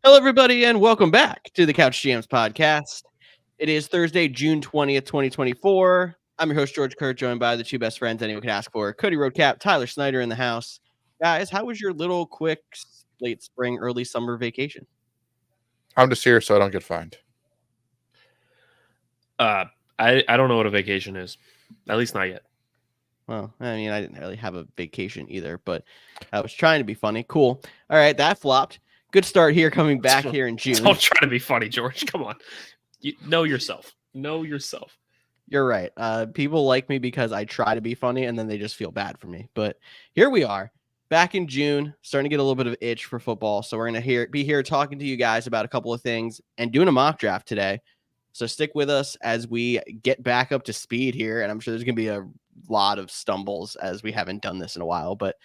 Hello, everybody, and welcome back to the Couch GMs podcast. It is Thursday, June 20th, 2024. I'm your host, George Kerth, joined by the two best friends anyone could ask for, Cody Roadcap, Tyler Snyder in the house. Guys, how was your little quick late spring, early summer vacation? I'm just here so I don't get fined. I don't know what a vacation is. At least not yet. Well, I mean, I didn't really have a vacation either, but I was trying to be funny. Cool. All right, that flopped. Good start here, coming back here in June. Don't try to be funny, George. Come on. Know yourself. Know yourself. You're right. People like me because I try to be funny, and then they just feel bad for me. But here we are, back in June, starting to get a little bit of itch for football. So we're going to be here talking to you guys about a couple of things and doing a mock draft today. So stick with us as we get back up to speed here. And I'm sure there's going to be a lot of stumbles as we haven't done this in a while. But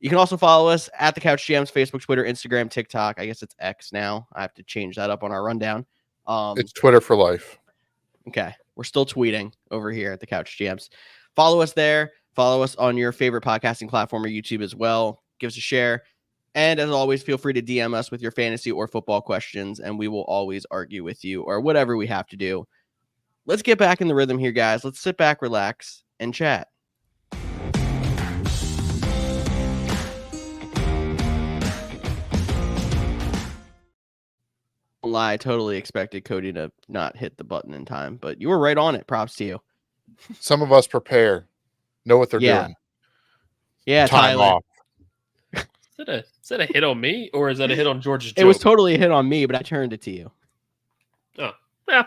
you can also follow us at the Couch GMs, Facebook, Twitter, Instagram, TikTok. I guess it's X now. I have to change that up on our rundown. It's Twitter for life. Okay. We're still tweeting over here at the Couch GMs. Follow us there. Follow us on your favorite podcasting platform or YouTube as well. Give us a share. And as always, feel free to DM us with your fantasy or football questions, and we will always argue with you or whatever we have to do. Let's get back in the rhythm here, guys. Let's sit back, relax, and chat. I totally expected Cody to not hit the button in time, but you were right on it. Props to you. Some of us prepare, know what they're doing. Yeah, Time Tyler. off. Is that a hit on me or is that a hit on George's joke? It was totally a hit on me, but I turned it to you. Oh, yeah.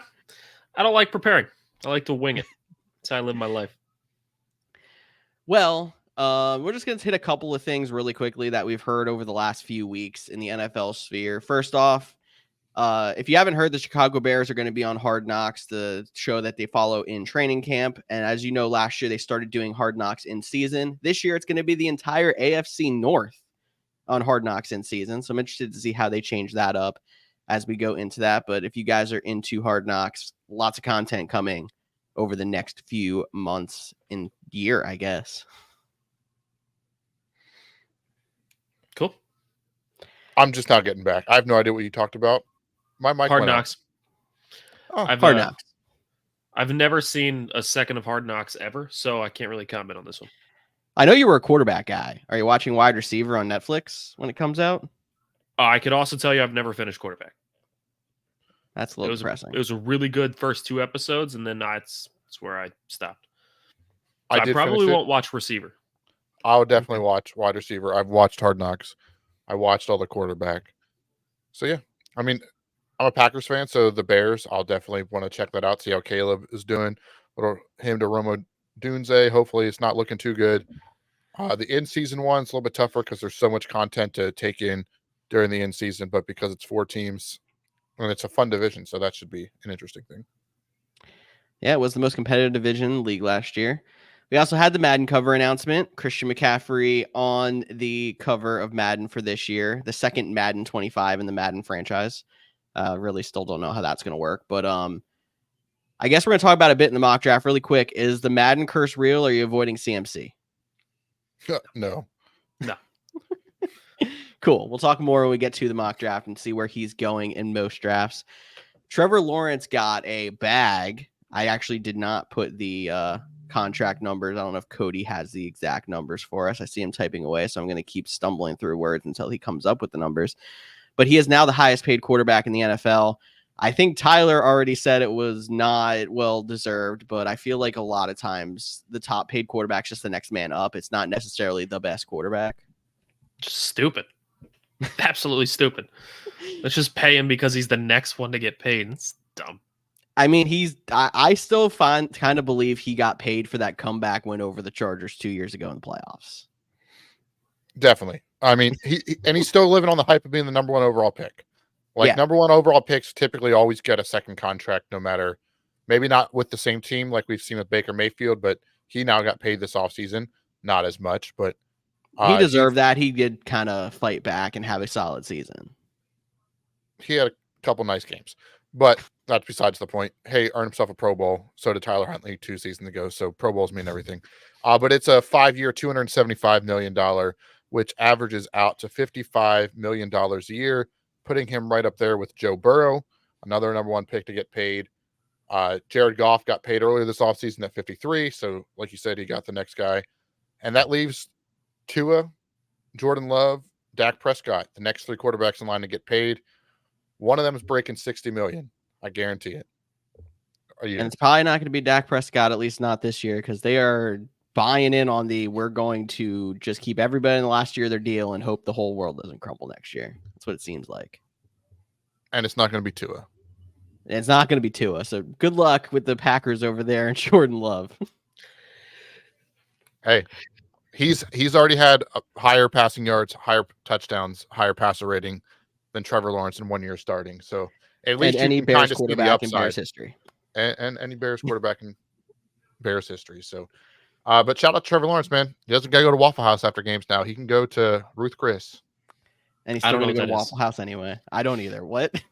I don't like preparing. I like to wing it. That's how I live my life. Well, we're just going to hit a couple of things really quickly that we've heard over the last few weeks in the NFL sphere. First off, if you haven't heard, the Chicago Bears are going to be on Hard Knocks, the show that they follow in training camp. And as you know, last year they started doing Hard Knocks in season. This year it's going to be the entire AFC North on Hard Knocks in season. So I'm interested to see how they change that up as we go into that. But if you guys are into Hard Knocks, lots of content coming over the next few months and year, I guess. Cool. I'm just not getting back. I have no idea what you talked about. My mic Hard went Knocks. Oh, Hard Knocks. I've never seen a second of Hard Knocks ever, so I can't really comment on this one. I know you were a quarterback guy. Are you watching Wide Receiver on Netflix when it comes out? I could also tell you I've never finished quarterback. That's a little depressing. It was a really good first two episodes, and then that's where I stopped. I probably won't watch Receiver. I would definitely watch Wide Receiver. I've watched Hard Knocks. I watched all the quarterback. So, yeah. I mean, I'm a Packers fan, so the Bears, I'll definitely want to check that out, see how Caleb is doing. Him to Romo Dunze. Hopefully it's not looking too good. The in-season one's a little bit tougher because there's so much content to take in during the in-season, but because it's 4 teams, and it's a fun division, so that should be an interesting thing. Yeah, it was the most competitive division in the league last year. We also had the Madden cover announcement. Christian McCaffrey on the cover of Madden for this year, the second Madden 25 in the Madden franchise. Really still don't know how that's going to work, but I guess we're going to talk about it a bit in the mock draft really quick. Is the Madden curse real, or are you avoiding CMC? No. Cool. We'll talk more when we get to the mock draft and see where he's going in most drafts. Trevor Lawrence got a bag. I actually did not put the contract numbers. I don't know if Cody has the exact numbers for us. I see him typing away, so I'm going to keep stumbling through words until he comes up with the numbers. But he is now the highest paid quarterback in the NFL. I think Tyler already said it was not well-deserved, but I feel like a lot of times the top paid quarterback's just the next man up. It's not necessarily the best quarterback. Just stupid. Absolutely stupid. Let's just pay him because he's the next one to get paid. It's dumb. I mean, I still kind of believe he got paid for that comeback win over the Chargers 2 years ago in the playoffs. Definitely. I mean, he's still living on the hype of being the number 1 overall pick. Number 1 overall picks typically always get a second contract, no matter, maybe not with the same team like we've seen with Baker Mayfield, but he now got paid this offseason. Not as much, but he deserved that. He did kind of fight back and have a solid season. He had a couple nice games, but that's besides the point. Hey, earned himself a Pro Bowl. So did Tyler Huntley 2 seasons ago. So Pro Bowls mean everything. But it's a 5-year, $275 million, which averages out to $55 million a year, putting him right up there with Joe Burrow, another number 1 pick to get paid. Jared Goff got paid earlier this offseason at 53. So, like you said, he got the next guy. And that leaves Tua, Jordan Love, Dak Prescott, the next 3 quarterbacks in line to get paid. One of them is breaking $60 million. I guarantee it. And it's probably not going to be Dak Prescott, at least not this year, because they are buying in on we're going to just keep everybody in the last year of their deal and hope the whole world doesn't crumble next year. That's what it seems like. And it's not going to be Tua. It's not going to be Tua. So good luck with the Packers over there and Jordan Love. Hey, he's already had higher passing yards, higher touchdowns, higher passer rating than Trevor Lawrence in 1 year starting. So at least any you can Bears kind of see the quarterback in upside. Bears history. And any Bears quarterback in Bears history. So, but shout out to Trevor Lawrence, man. He doesn't got to go to Waffle House after games now. He can go to Ruth Chris. And he's still going to go to Waffle House anyway. I don't either. What?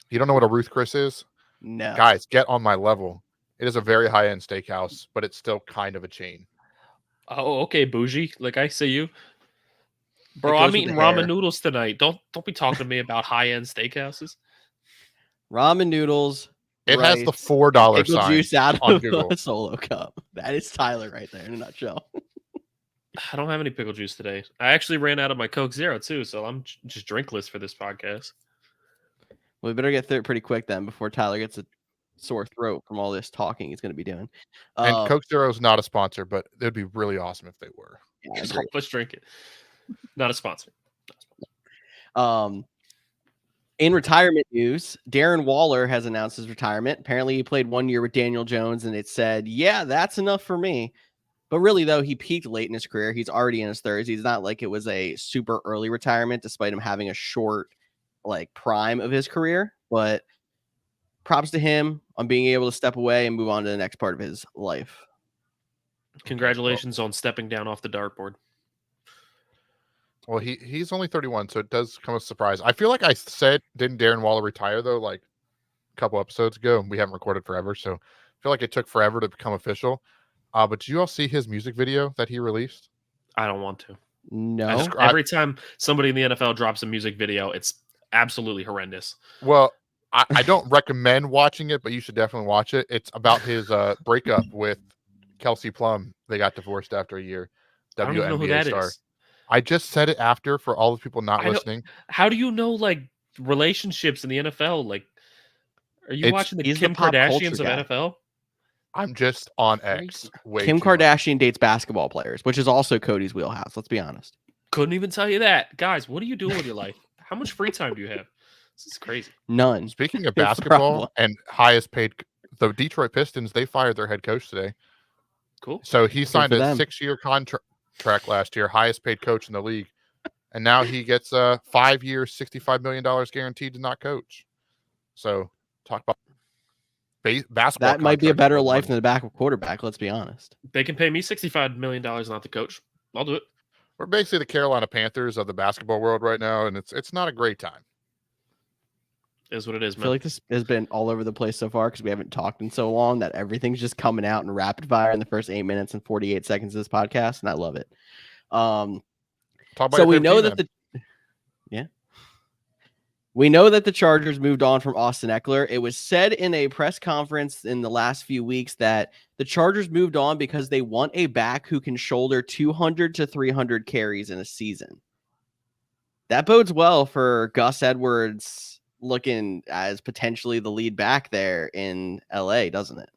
You don't know what a Ruth Chris is? No. Guys, get on my level. It is a very high-end steakhouse, but it's still kind of a chain. Oh, okay, bougie. Like I see you. Bro, I'm eating ramen noodles tonight. Don't be talking to me about high-end steakhouses. Ramen noodles. It has the $4 pickle sign juice out on of Google. a Solo cup. That is Tyler right there in a nutshell. I don't have any pickle juice today. I actually ran out of my Coke Zero too, so I'm just drinkless for this podcast. Well, we better get through it pretty quick then before Tyler gets a sore throat from all this talking he's going to be doing. And Coke Zero is not a sponsor, but it would be really awesome if they were. Yeah, let's drink it. Not a sponsor. In retirement news, Darren Waller has announced his retirement. Apparently, he played 1 year with Daniel Jones, and it said, yeah, that's enough for me. But really, though, he peaked late in his career. He's already in his 30s. He's not like it was a super early retirement, despite him having a short, prime of his career. But props to him on being able to step away and move on to the next part of his life. Congratulations on stepping down off the dartboard. Well, he's only 31, so it does come as a surprise. I feel like I said, didn't Darren Waller retire, though, like a couple episodes ago, and we haven't recorded forever, so I feel like it took forever to become official. But did you all see his music video that he released? I don't want to. No. Every time somebody in the NFL drops a music video, it's absolutely horrendous. Well, I don't recommend watching it, but you should definitely watch it. It's about his breakup with Kelsey Plum. They got divorced after a year. I don't even know who that star. is. I just said it after for all the people not listening. How do you know relationships in the NFL? Are you watching the Kim Kardashians of NFL? I'm just on X. Kim Kardashian dates basketball players, which is also Cody's wheelhouse. Let's be honest. Couldn't even tell you that. Guys, what are you doing with your life? How much free time do you have? This is crazy. None. Speaking of basketball and highest paid, the Detroit Pistons, they fired their head coach today. Cool. So he signed a 6-year contract last year, highest paid coach in the league. And now he gets 5 years, $65 million guaranteed to not coach. So talk about basketball. That might be a better life than the backup quarterback. Let's be honest. They can pay me $65 million, not the coach. I'll do it. We're basically the Carolina Panthers of the basketball world right now, and it's not a great time. Is what it is, man. I feel like this has been all over the place so far because we haven't talked in so long that everything's just coming out in rapid fire in the first 8 minutes and 48 seconds of this podcast, and I love it. So we know that we know that the Chargers moved on from Austin Eckler. It was said in a press conference in the last few weeks that the Chargers moved on because they want a back who can shoulder 200 to 300 carries in a season. That bodes well for Gus Edwards looking as potentially the lead back there in LA, doesn't it?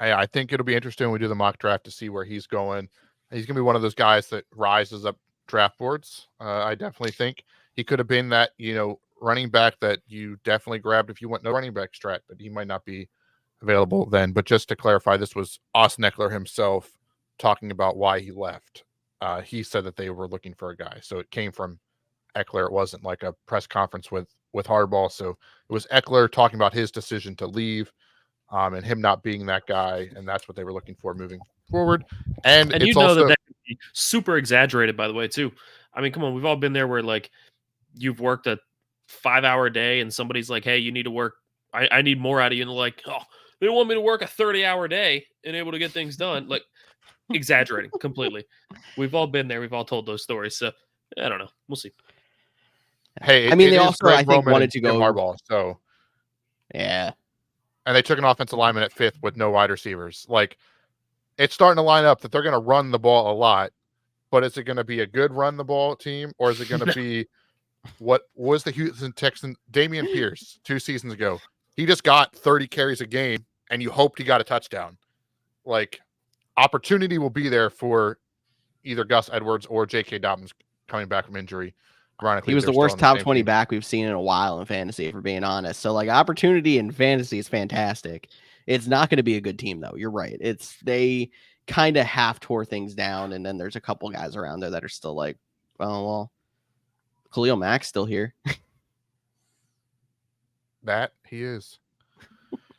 I think it'll be interesting when we do the mock draft to see where he's going. He's going to be one of those guys that rises up draft boards. I definitely think he could have been that, running back that you definitely grabbed if you went no running back strat, but he might not be available then. But just to clarify, this was Austin Eckler himself talking about why he left. He said that they were looking for a guy. So it came from Eckler. It wasn't like a press conference with Harbaugh. So it was Eckler talking about his decision to leave and him not being that guy. And that's what they were looking for moving forward. And it's also that could be super exaggerated, by the way, too. I mean, come on, we've all been there where you've worked a 5-hour day and somebody's like, hey, you need to work. I need more out of you. And they're like, oh, they want me to work a 30-hour day and able to get things done. Exaggerating completely. We've all been there. We've all told those stories. So I don't know. We'll see. Hey, I mean, it they is also, Greg I think, Roman wanted and to Jim go. Harbaugh. So, Yeah. and they took an offensive lineman at 5th with no wide receivers. Like, it's starting to line up that they're going to run the ball a lot, but is it going to be a good run the ball team, or is it going to be what was the Houston Texans? Damian Pierce 2 seasons ago, he just got 30 carries a game, and you hoped he got a touchdown. Like, opportunity will be there for either Gus Edwards or J.K. Dobbins coming back from injury. Ironically, He was they're the still worst on the top same 20 team. back we've seen in a while in fantasy, if we're being honest. So, like, opportunity in fantasy is fantastic. It's not going to be a good team, though. You're right. They kind of half tore things down, and then there's a couple guys around there that are still like, oh, well, Khalil Mack's still here. That he is.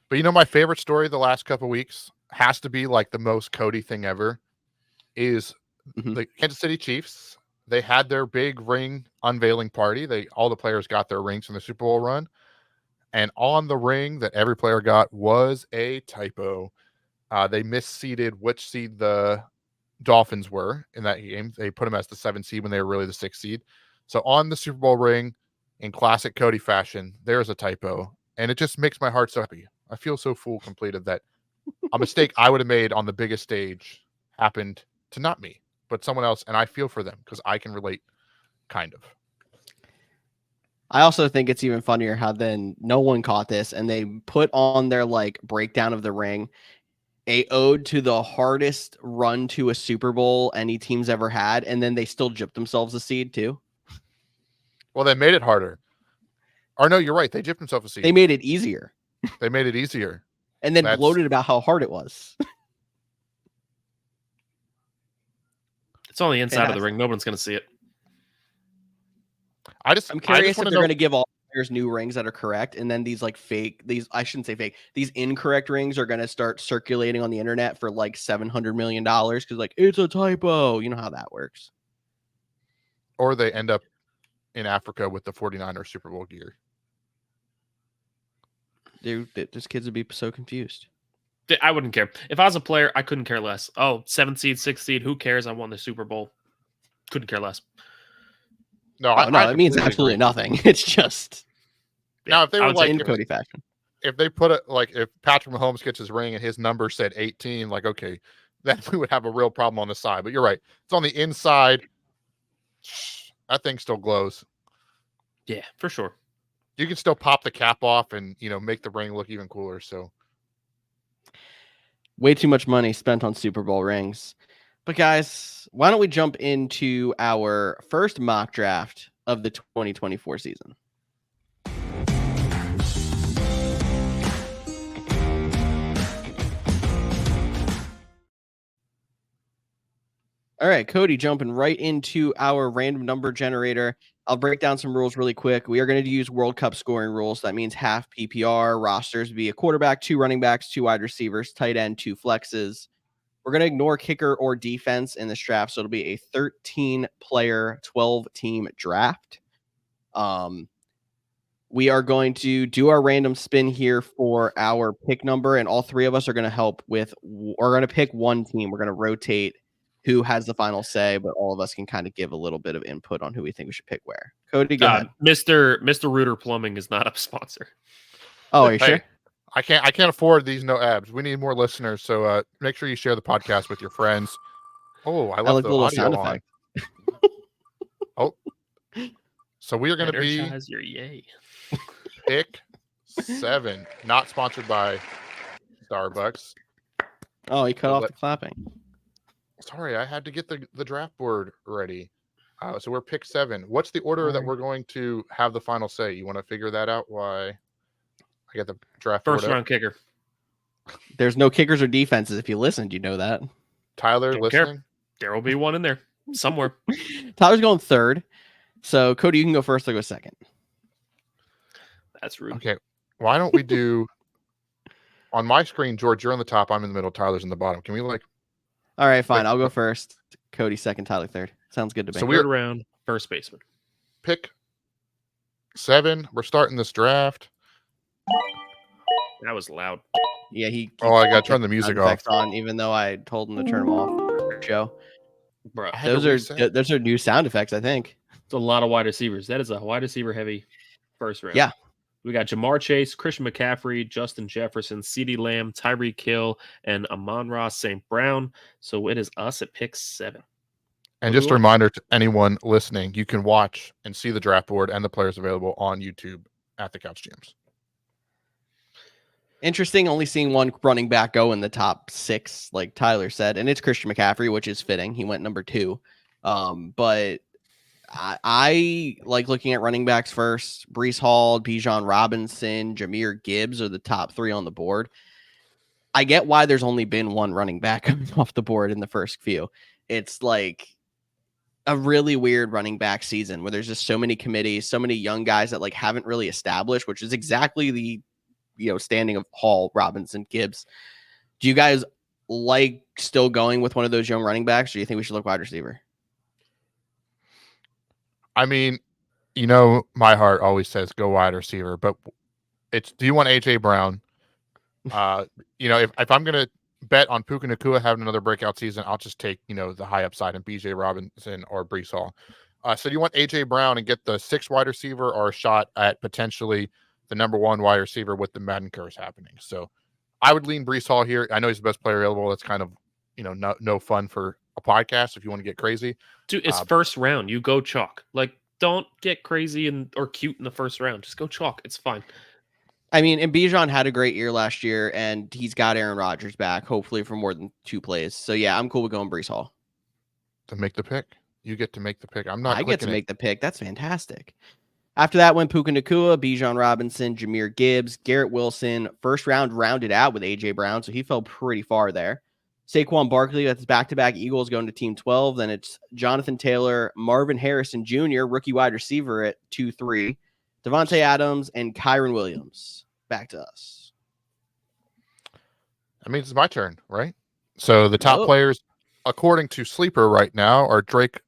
But you know, my favorite story the last couple of weeks has to be like the most Cody thing ever is the Kansas City Chiefs. They had their big ring unveiling party. All the players got their rings from the Super Bowl run. And on the ring that every player got was a typo. They misseeded which seed the Dolphins were in that game. They put them as the 7th seed when they were really the 6th seed. So on the Super Bowl ring, in classic Cody fashion, there's a typo. And it just makes my heart so happy. I feel so full completed that a mistake I would have made on the biggest stage happened to not me, but someone else. And I feel for them because I can relate, kind of. I also think it's even funnier how then no one caught this, and they put on their like breakdown of the ring a ode to the hardest run to a Super Bowl any team's ever had, and then they still gypped themselves a seed too. Well, they made it harder. Or no, you're right. They gypped themselves a seed. They made it easier. They made it easier. And then gloated about how hard it was. It's on the inside of the ring. No one's going to see it. I'm curious if they're going to give all players new rings that are correct, and then these like fake, I shouldn't say fake, these incorrect rings are going to start circulating on the internet for like $700 million because like it's a typo. You know how that works. Or they end up in Africa with the 49ers Super Bowl gear. Dude, those kids would be so confused. I wouldn't care. If I was a player, I couldn't care less. Oh, 7th seed, 6th seed, who cares? I won the Super Bowl. Couldn't care less. No, it means absolutely nothing. It's just now if they were like in Cody fashion. If they put it like if Patrick Mahomes gets his ring and his number said 18, like okay, then we would have a real problem on the side. But you're right. It's on the inside. That thing still glows. Yeah, for sure. You can still pop the cap off and make the ring look even cooler. So way too much money spent on Super Bowl rings. But guys, why don't we jump into our first mock draft of the 2024 season? All right, Cody, jumping right into our random number generator. I'll break down some rules really quick. We are going to use World Cup scoring rules. That means half PPR rosters be a quarterback, 2 running backs, 2 wide receivers, tight end, 2 flexes. We're going to ignore kicker or defense in this draft, so it'll be a 13-player, 12-team draft. We are going to do our random spin here for our pick number, and all 3 of us are going to help with – we're going to pick one team. We're going to rotate who has the final say, but all of us can kind of give a little bit of input on who we think we should pick where. Cody, go ahead. Mr. Rooter Plumbing is not a sponsor. Oh, are you sure? I can't afford these no abs. We need more listeners, so make sure you share the podcast with your friends. Oh, I love the little audio sound on. effect. Oh, so we are going to be your yay. pick 7, not sponsored by Starbucks. Oh, he cut off the clapping. Sorry, I had to get the draft board ready. So we're pick 7. What's the order that we're going to have the final say? You want to figure that out? Why? I got the draft first round kicker. There's no kickers or defenses. If you listened, you know that. Tyler, listening? There will be one in there somewhere. Tyler's going 3rd. So, Cody, you can go first. I'll go 2nd. That's rude. Okay. Why don't we do on my screen, George, you're on the top. I'm in the middle. Tyler's in the bottom. Can we all right, fine. I'll go first. Cody 2nd. Tyler 3rd. Sounds good to me. So we're around first baseman. Pick 7. We're starting this draft. That was loud. Yeah, he I got to turn the music off. On, even though I told him to turn them off. Joe. Bro, Those are new sound effects, I think. It's a lot of wide receivers. That is a wide receiver heavy first round. Yeah. We got Jamar Chase, Christian McCaffrey, Justin Jefferson, CeeDee Lamb, Tyreek Hill, and Amon-Ra St. Brown. So it is us at pick 7. And What do just we a like? reminder to anyone listening, you can watch and see the draft board and the players available on YouTube at the Couch GMs. Interesting, only seeing one running back go in the top 6, like Tyler said, and it's Christian McCaffrey, which is fitting. He went number 2. But I like looking at running backs first. Breece Hall, Bijan Robinson, Jahmyr Gibbs are the top 3 on the board. I get why there's only been one running back coming off the board in the first few. It's like a really weird running back season where there's just so many committees, so many young guys that like haven't really established, which is exactly the standing of Hall, Robinson, Gibbs. Do you guys like still going with one of those young running backs, or do you think we should look wide receiver? I mean, my heart always says go wide receiver, but do you want AJ Brown? If I'm gonna bet on Puka Nacua having another breakout season, I'll just take the high upside in BJ Robinson or Breece Hall. So do you want AJ Brown and get the 6th wide receiver, or a shot at potentially the number 1 wide receiver with the Madden curse happening? So I would lean Breece Hall here. I know he's the best player available. That's kind of no fun for a podcast if you want to get crazy. Dude, it's first round. You go chalk. Like, don't get crazy or cute in the first round. Just go chalk. It's fine. I mean, and Bijan had a great year last year, and he's got Aaron Rodgers back, hopefully for more than 2 plays. So yeah, I'm cool with going Breece Hall. To make the pick. You get to make the pick. I get to make the pick. That's fantastic. After that went Puka Nacua, Bijan Robinson, Jahmyr Gibbs, Garrett Wilson. First round rounded out with AJ Brown, so he fell pretty far there. Saquon Barkley, that's back-to-back Eagles going to Team 12. Then it's Jonathan Taylor, Marvin Harrison Jr., rookie wide receiver at 2-3. Devontae Adams, and Kyron Williams. Back to us. I mean, it's my turn, right? So the top players, according to Sleeper right now, are Drake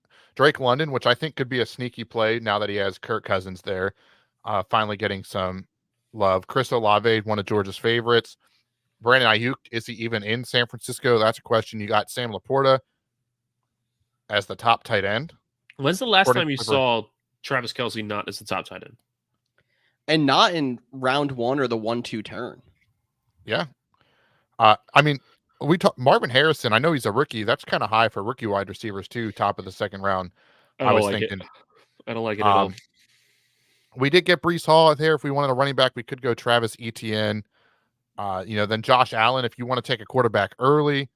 London, which I think could be a sneaky play now that he has Kirk Cousins there, finally getting some love. Chris Olave, one of Georgia's favorites. Brandon Ayuk, is he even in San Francisco? That's a question. You got Sam Laporta as the top tight end. When's the last time you saw Travis Kelce not as the top tight end? And not in round 1 or the 1-2 turn. Yeah. I mean, we talk Marvin Harrison. I know he's a rookie. That's kind of high for rookie wide receivers too. Top of the 2nd round. I was thinking. I don't like it at all. We did get Breece Hall there. If we wanted a running back, we could go Travis Etienne. Then Josh Allen. If you want to take a quarterback early,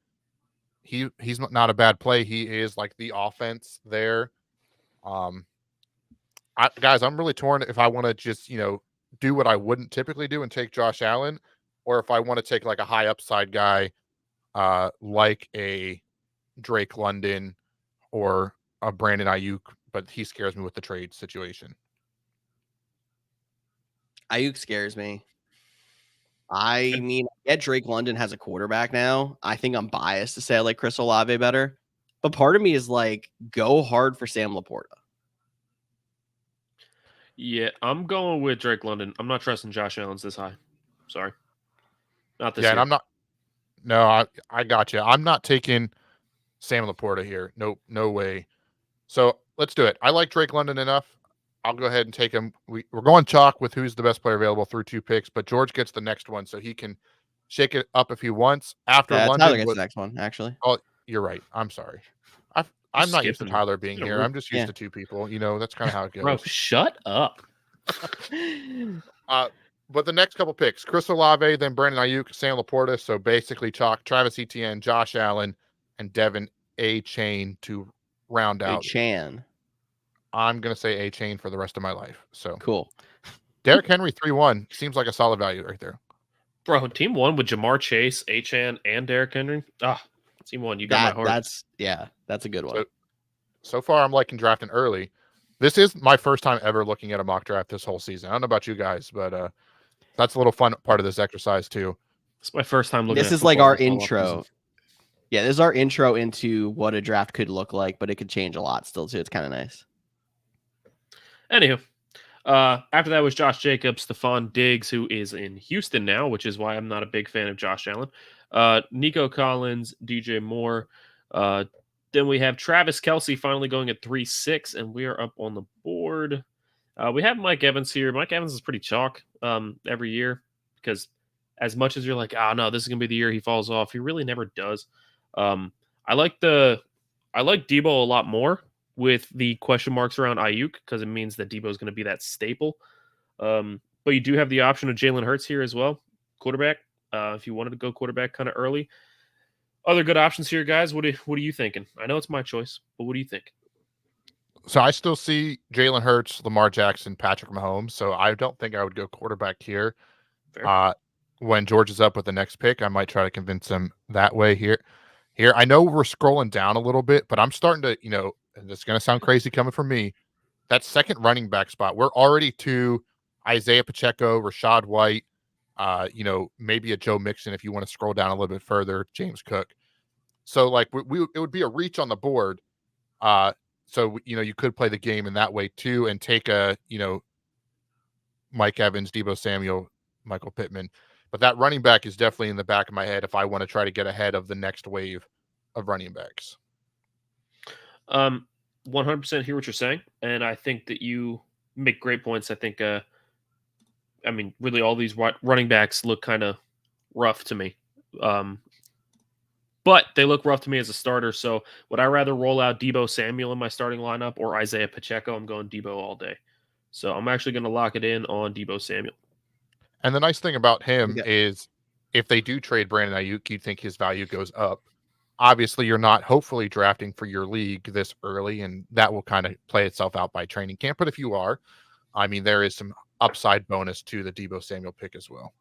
he's not a bad play. He is like the offense there. Guys, I'm really torn if I want to just do what I wouldn't typically do and take Josh Allen, or if I want to take like a high upside guy, like a Drake London or a Brandon Ayuk, but he scares me with the trade situation. Ayuk scares me. I mean, I get Drake London has a quarterback now. I think I'm biased to say I like Chris Olave better, but part of me is like, go hard for Sam Laporta. Yeah, I'm going with Drake London. I'm not trusting Josh Allen's this high. Sorry. Not this year. And I'm not. No, I got you. I'm not taking Sam Laporta here. Nope, no way. So let's do it. I like Drake London enough. I'll go ahead and take him. We're going chalk with who's the best player available through 2 picks, but George gets the next one, so he can shake it up if he wants. After London, Tyler gets the next one, actually. Oh, you're right. I'm sorry. I'm not used to Tyler being here. I'm just used to 2 people. That's kind of how it goes. Bro, shut up. But the next couple picks, Chris Olave, then Brandon Ayuk, Sam Laporta. So basically chalk, Travis Etienne, Josh Allen, and Devin A-Chain to round out. A-Chan. I'm going to say A-Chain for the rest of my life. So cool. Derrick Henry 3-1 seems like a solid value right there. Bro, team 1 with Jamar Chase, A-Chan, and Derrick Henry. Team 1, you got my heart. That's a good one. So far, I'm liking drafting early. This is my first time ever looking at a mock draft this whole season. I don't know about you guys, but that's a little fun part of this exercise too. It's my first time looking. This is like our intro. Yeah, this is our intro into what a draft could look like, but it could change a lot still too. It's kind of nice. Anywho, after that was Josh Jacobs, Stephon Diggs, who is in Houston now, which is why I'm not a big fan of Josh Allen. Nico Collins, DJ Moore, Then we have Travis Kelce finally going at 3.6, and we are up on the board. We have Mike Evans here. Mike Evans is pretty chalk every year because as much as you're like, oh no, this is gonna be the year he falls off, he really never does. I like Debo a lot more with the question marks around Ayuk because it means that Debo is going to be that staple. But you do have the option of Jalen Hurts here as well, quarterback. If you wanted to go quarterback kind of early, other good options here, guys. What are you thinking? I know it's my choice, but what do you think? So I still see Jalen Hurts, Lamar Jackson, Patrick Mahomes. So I don't think I would go quarterback here. Fair. When George is up with the next pick, I might try to convince him that way here. I know we're scrolling down a little bit, but I'm starting to, and it's going to sound crazy coming from me, that second running back spot, we're already to Isaiah Pacheco, Rashad White, maybe a Joe Mixon if you want to scroll down a little bit further, James Cook. So like it would be a reach on the board. So you could play the game in that way too, and take a Mike Evans, Deebo Samuel, Michael Pittman. But that running back is definitely in the back of my head if I want to try to get ahead of the next wave of running backs. 100% hear what you're saying, and I think that you make great points. I think, really all these running backs look kind of rough to me. But they look rough to me as a starter. So would I rather roll out Deebo Samuel in my starting lineup or Isaiah Pacheco? I'm going Deebo all day. So I'm actually going to lock it in on Deebo Samuel. And the nice thing about him is if they do trade Brandon Ayuk, you'd think his value goes up. Obviously, you're not hopefully drafting for your league this early, and that will kind of play itself out by training camp. But if you are, there is some upside bonus to the Deebo Samuel pick as well.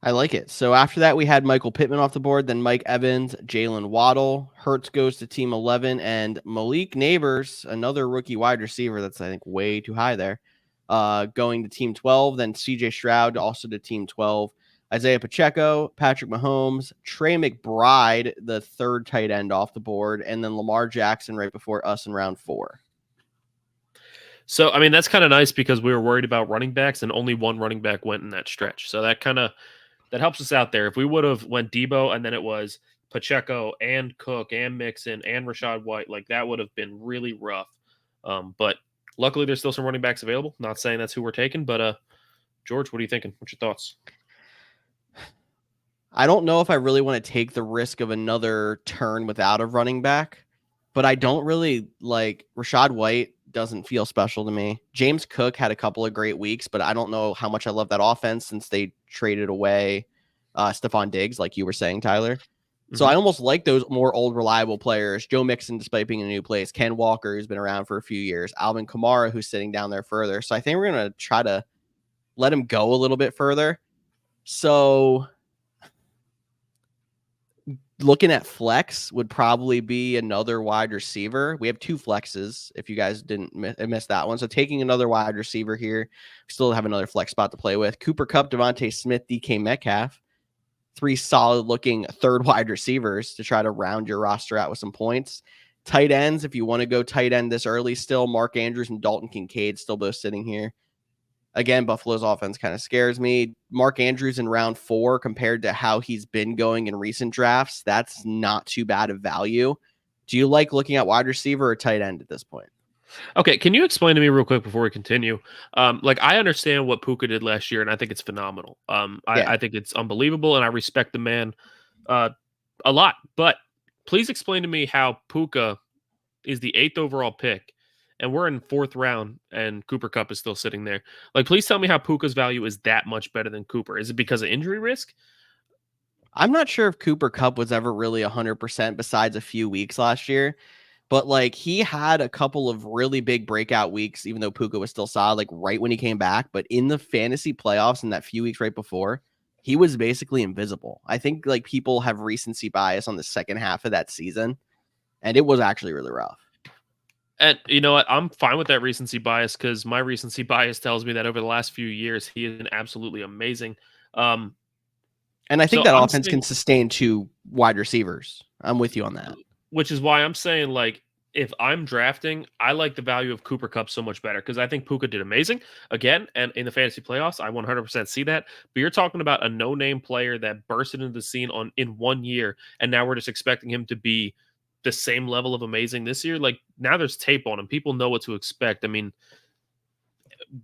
I like it. So after that, we had Michael Pittman off the board, then Mike Evans, Jalen Waddle, Hurts goes to team 11, and Malik Neighbors, another rookie wide receiver that's, I think, way too high there, going to team 12, then CJ Stroud also to team 12, Isaiah Pacheco, Patrick Mahomes, Trey McBride, the third tight end off the board, and then Lamar Jackson right before us in round 4. So, that's kind of nice because we were worried about running backs and only one running back went in that stretch. So that helps us out there. If we would have went Deebo and then it was Pacheco and Cook and Mixon and Rashad White, like that would have been really rough. But luckily there's still some running backs available. Not saying that's who we're taking, but George, what are you thinking? What's your thoughts? I don't know if I really want to take the risk of another turn without a running back, but I don't really like Rashad White. Doesn't feel special to me. James Cook had a couple of great weeks, but I don't know how much I love that offense since they traded away Stephon Diggs, like you were saying, Tyler. Mm-hmm. So I almost like those more old, reliable players. Joe Mixon, despite being in a new place. Ken Walker, who's been around for a few years. Alvin Kamara, who's sitting down there further. So I think we're going to try to let him go a little bit further. So looking at flex would probably be another wide receiver. We have 2 flexes if you guys didn't miss that one. So taking another wide receiver here, we still have another flex spot to play with. Cooper Kupp, Devontae Smith, DK Metcalf. 3 solid looking third wide receivers to try to round your roster out with some points. Tight ends, if you want to go tight end this early still, Mark Andrews and Dalton Kincaid still both sitting here. Again, Buffalo's offense kind of scares me. Mark Andrews in round 4 compared to how he's been going in recent drafts, that's not too bad of value. Do you like looking at wide receiver or tight end at this point? Okay, can you explain to me real quick before we continue? I understand what Puka did last year, and I think it's phenomenal. I think it's unbelievable, and I respect the man a lot. But please explain to me how Puka is the 8th overall pick, and we're in 4th round, and Cooper Kupp is still sitting there. Like, please tell me how Puka's value is that much better than Cooper. Is it because of injury risk? I'm not sure if Cooper Kupp was ever really 100% besides a few weeks last year. But, like, he had a couple of really big breakout weeks, even though Puka was still solid, like, right when he came back. But in the fantasy playoffs in that few weeks right before, he was basically invisible. I think, like, people have recency bias on the second half of that season, and it was actually really rough. And you know what? I'm fine with that recency bias because my recency bias tells me that over the last few years, he is absolutely amazing. And I think that offense can sustain 2 wide receivers. I'm with you on that. Which is why I'm saying, like, if I'm drafting, I like the value of Cooper Kupp so much better because I think Puka did amazing again, and in the fantasy playoffs, I 100% see that. But you're talking about a no-name player that bursted into the scene in 1 year, and now we're just expecting him to be the same level of amazing this year. Like now, there's tape on him. People know what to expect. I mean,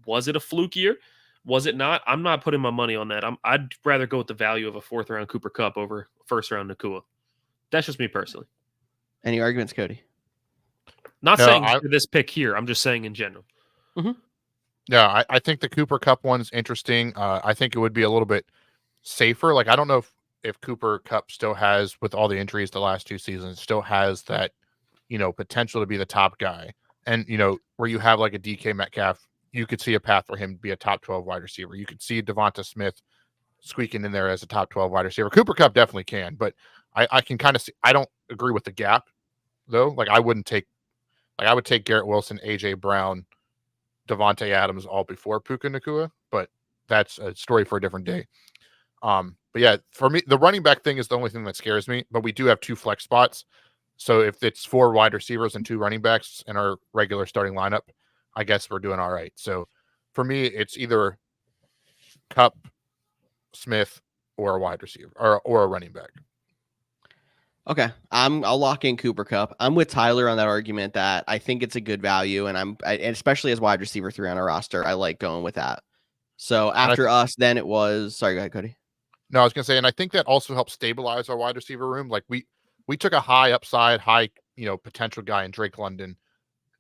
was it a fluke year? Was it not? I'm not putting my money on that. I'd rather go with the value of a 4th-round Cooper Kupp over first-round Nakua. That's just me personally. Any arguments, Cody? Not saying for this pick here. I'm just saying in general. Mm-hmm. Yeah, I think the Cooper Kupp one is interesting. I think it would be a little bit safer. Like, I don't know if Cooper Kupp still has, with all the injuries the last 2 seasons, still has that, potential to be the top guy. And, where you have like a DK Metcalf, you could see a path for him to be a top 12 wide receiver. You could see Devonta Smith squeaking in there as a top 12 wide receiver. Cooper Kupp definitely can, but I can kind of see, I don't agree with the gap though. Like I would take Garrett Wilson, AJ Brown, Devontae Adams all before Puka Nacua, but that's a story for a different day. But yeah, for me, the running back thing is the only thing that scares me, but we do have 2 flex spots. So if it's 4 wide receivers and 2 running backs in our regular starting lineup, I guess we're doing all right. So for me, it's either Kupp, Smith, or a wide receiver or a running back. Okay, I'll lock in Cooper Kupp. I'm with Tyler on that argument that I think it's a good value, and especially as wide receiver 3 on our roster, I like going with that. So after us, then it was. Sorry, go ahead, Cody. No, I was gonna say, and I think that also helps stabilize our wide receiver room. Like we took a high upside, high potential guy in Drake London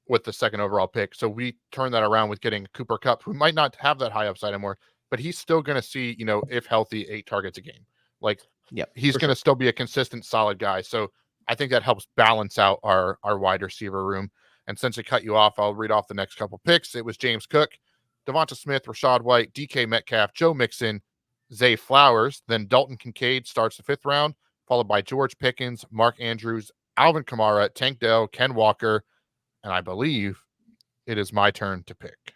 with the 2nd overall pick. So we turned that around with getting Cooper Kupp, who might not have that high upside anymore, but he's still going to see, if healthy, 8 targets a game. Like, he's going to still be a consistent, solid guy. So I think that helps balance out our wide receiver room. And since it cut you off, I'll read off the next couple picks. It was James Cook, Devonta Smith, Rachaad White, DK Metcalf, Joe Mixon, Zay Flowers. Then Dalton Kincaid starts the 5th round, followed by George Pickens, Mark Andrews, Alvin Kamara, Tank Dell, Ken Walker, and I believe it is my turn to pick.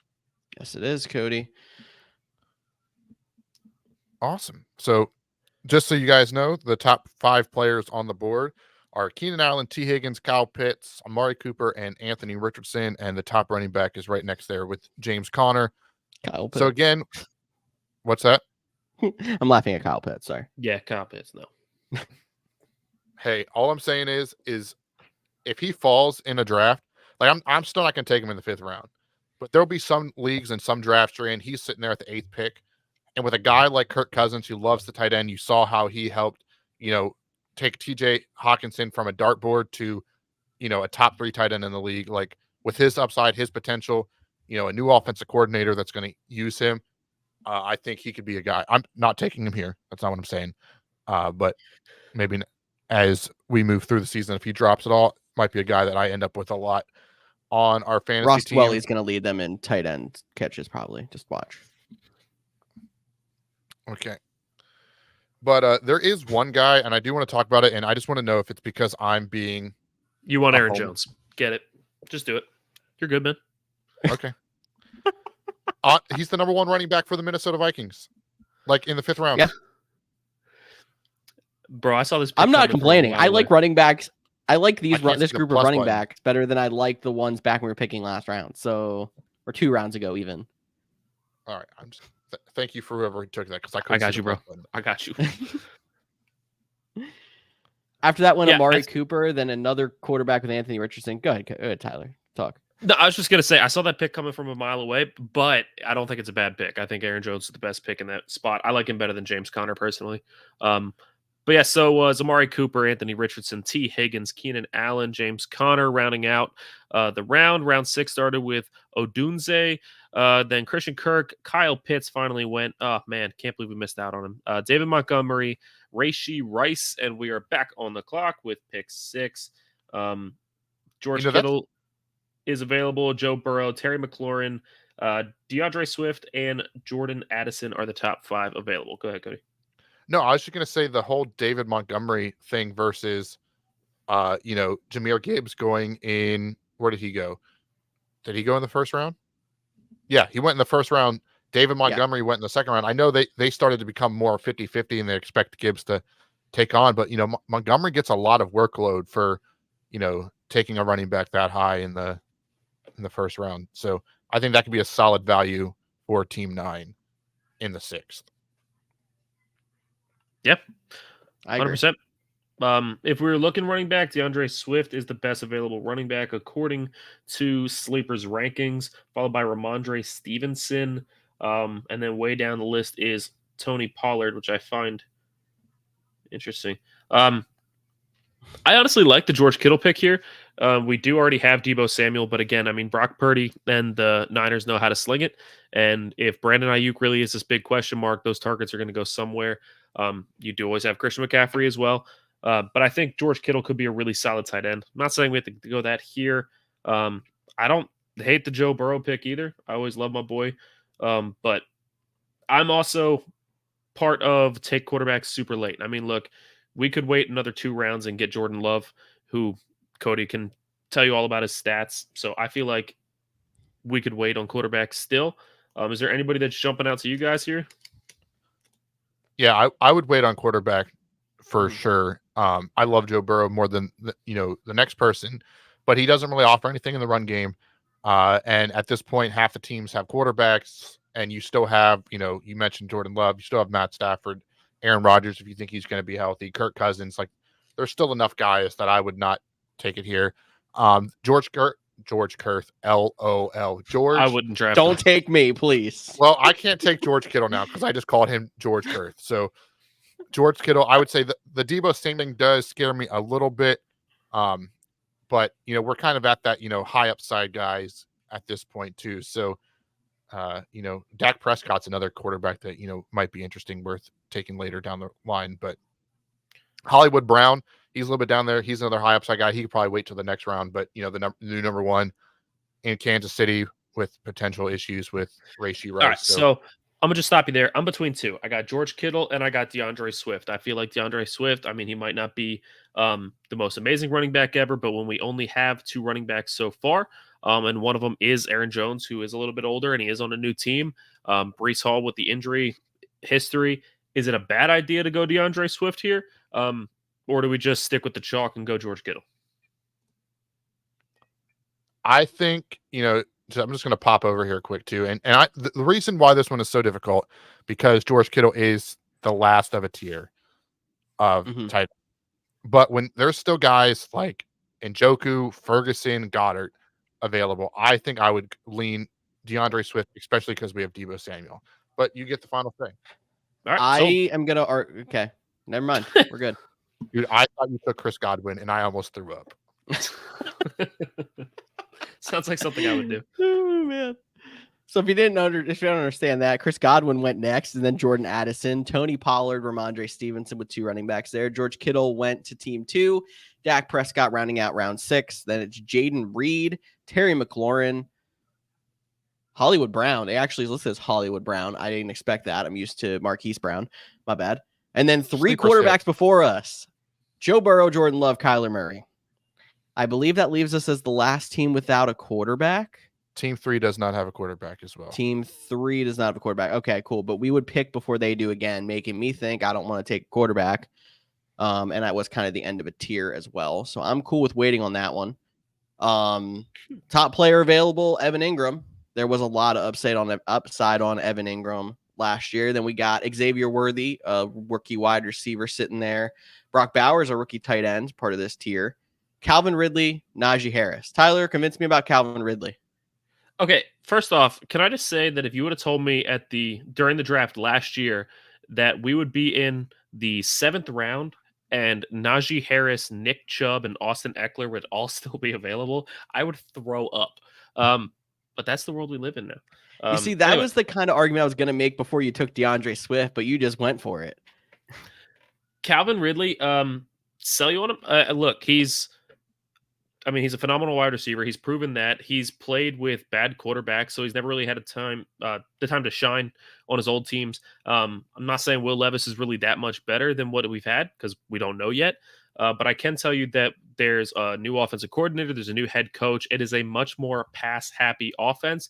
Yes, it is, Cody. Awesome. So just so you guys know, the top 5 players on the board are Keenan Allen, T. Higgins, Kyle Pitts, Amari Cooper, and Anthony Richardson. And the top running back is right next there with James Conner. Kyle Pitts. So again, what's that? I'm laughing at Kyle Pitts. Sorry. Yeah, Kyle Pitts. No. Hey, all I'm saying is if he falls in a draft, like I'm still not going to take him in the 5th round, but there'll be some leagues and some drafts where he's sitting there at the 8th pick. And with a guy like Kirk Cousins, who loves the tight end, you saw how he helped, take TJ Hawkinson from a dartboard to, a top 3 tight end in the league. Like with his upside, his potential, a new offensive coordinator that's going to use him. I think he could be a guy. I'm not taking him here. That's not what I'm saying. But maybe as we move through the season, if he drops it all, might be a guy that I end up with a lot on our fantasy Ross team. Dwelly's going to lead them in tight end catches, probably. Just watch. Okay. But there is one guy, and I do want to talk about it, and I just want to know if it's because I'm being... You want Aaron Jones. Get it. Just do it. You're good, man. Okay. He's the number 1 running back for the Minnesota Vikings, like in the 5th round. Yeah. Bro, I saw this. I'm not complaining. I like running backs. I like this group of running backs better than I like the ones back when we were picking last round. So, or 2 rounds ago, even. All right. Thank you for whoever took that, because I got you, bro. I got you. After that went Amari Cooper, then another quarterback with Anthony Richardson. Go ahead, Tyler. Talk. No, I was just going to say, I saw that pick coming from a mile away, but I don't think it's a bad pick. I think Aaron Jones is the best pick in that spot. I like him better than James Conner personally. But yeah, so Amari Cooper, Anthony Richardson, T. Higgins, Keenan Allen, James Conner rounding out the round. Round 6 started with Odunze, then Christian Kirk, Kyle Pitts finally went. Oh, man, can't believe we missed out on him. David Montgomery, Rashee Rice, and we are back on the clock with pick 6. George Kittle is available. Joe Burrow, Terry McLaurin, DeAndre Swift, and Jordan Addison are the top 5 available. Go ahead, Cody. No, I was just going to say the whole David Montgomery thing versus, Jahmyr Gibbs going in. Where did he go? Did he go in the 1st round? Yeah, he went in the 1st round. David Montgomery went in the 2nd round. I know they started to become more 50-50 and they expect Gibbs to take on, but, Montgomery gets a lot of workload for, taking a running back that high in the first round. So I think that could be a solid value for Team 9 in the 6th. Yep, I agree. 100%. If we were looking running back, DeAndre Swift is the best available running back according to Sleeper's rankings, followed by Ramondre Stevenson. And then way down the list is Tony Pollard, which I find interesting. I honestly like the George Kittle pick here. We do already have Deebo Samuel, but again, I mean, Brock Purdy and the Niners know how to sling it. And if Brandon Ayuk really is this big question mark, those targets are going to go somewhere. You do always have Christian McCaffrey as well. But I think George Kittle could be a really solid tight end. I'm not saying we have to go that here. I don't hate the Joe Burrow pick either. I always love my boy. But I'm also part of take quarterbacks super late. I mean, look, we could wait another 2 rounds and get Jordan Love, who Cody can tell you all about his stats. So I feel like we could wait on quarterbacks still. Is there anybody that's jumping out to you guys here? Yeah, I would wait on quarterback for sure. I love Joe Burrow more than the next person, but he doesn't really offer anything in the run game. And at this point, half the teams have quarterbacks, and you still have, you mentioned Jordan Love, you still have Matt Stafford, Aaron Rodgers if you think he's going to be healthy, Kirk Cousins. Like, there's still enough guys that I would not take it here. George Kerth, LOL. I wouldn't draft Don't him. take me, please. Well, I can't take George Kittle now because I just called him George Kerth. So George Kittle, I would say the Deebo Samuel does scare me a little bit. But we're kind of at that, high upside guys at this point too. So Dak Prescott's another quarterback that, might be interesting, worth taking later down the line. But Hollywood Brown, he's a little bit down there. He's another high upside guy. He could probably wait till the next round. But the new number 1 in Kansas City with potential issues with Rashee Rice. All right, so I'm gonna just stop you there. I'm between 2. I got George Kittle and I got DeAndre Swift. I feel like DeAndre Swift, I mean, he might not be the most amazing running back ever, but when we only have 2 running backs so far, and one of them is Aaron Jones, who is a little bit older and he is on a new team. Breece Hall with the injury history. Is it a bad idea to go DeAndre Swift here? Or do we just stick with the chalk and go George Kittle? I think, so I'm just going to pop over here quick too. And the reason why this one is so difficult, because George Kittle is the last of a tier of tight. But when there's still guys like Njoku, Ferguson, Goddard available, I think I would lean DeAndre Swift, especially because we have Deebo Samuel. But you get the final thing. All right, I am going to okay. Never mind. We're good. Dude, I thought you took Chris Godwin and I almost threw up. Sounds like something I would do. Oh, man. So if you don't understand that, Chris Godwin went next, and then Jordan Addison, Tony Pollard, Ramondre Stevenson with 2 running backs there. George Kittle went to team 2. Dak Prescott rounding out round 6. Then it's Jaden Reed, Terry McLaurin, Hollywood Brown. It actually is listed as Hollywood Brown. I didn't expect that. I'm used to Marquise Brown. My bad. And then 3 quarterbacks before us: Joe Burrow, Jordan Love, Kyler Murray. I believe that leaves us as the last team without a quarterback. Team 3 does not have a quarterback as well. Team 3 does not have a quarterback. Okay, cool. But we would pick before they do again, making me think I don't want to take a quarterback. And that was kind of the end of a tier as well. So I'm cool with waiting on that one. Top player available, Evan Ingram. There was a lot of upside on Evan Ingram last year. Then we got Xavier Worthy, a rookie wide receiver sitting there. Brock Bowers, a rookie tight end, part of this tier. Calvin Ridley, Najee Harris. Tyler, convince me about Calvin Ridley. Okay, first off, can I just say that if you would have told me during the draft last year that we would be in the 7th round and Najee Harris, Nick Chubb, and Austin Eckler would all still be available, I would throw up. But that's the world we live in now. You see, that was the kind of argument I was going to make before you took DeAndre Swift, but you just went for it. Calvin Ridley, sell you on him? Look, he's a phenomenal wide receiver. He's proven that. He's played with bad quarterbacks, so he's never really had the time to shine on his old teams. I'm not saying Will Levis is really that much better than what we've had, because we don't know yet. But I can tell you that there's a new offensive coordinator. There's a new head coach. It is a much more pass-happy offense.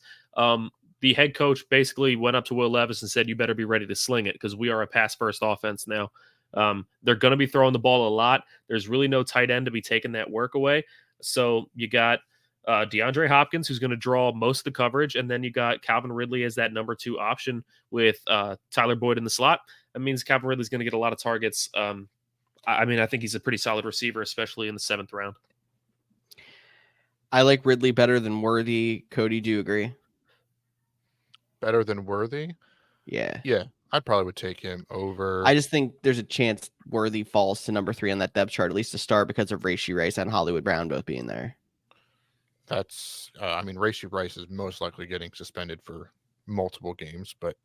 The head coach basically went up to Will Levis and said, you better be ready to sling it, because we are a pass-first offense now. They're going to be throwing the ball a lot. There's really no tight end to be taking that work away. So you got DeAndre Hopkins, who's going to draw most of the coverage, and then you got Calvin Ridley as that number 2 option with Tyler Boyd in the slot. That means Calvin Ridley's going to get a lot of targets. I mean, I think he's a pretty solid receiver, especially in the 7th round. I like Ridley better than Worthy. Cody, do you agree? Better than Worthy? Yeah. Yeah, I probably would take him over. I just think there's a chance Worthy falls to number 3 on that depth chart, at least to start, because of Rashee Rice and Hollywood Brown both being there. That's, I mean, Rashee Rice is most likely getting suspended for multiple games, but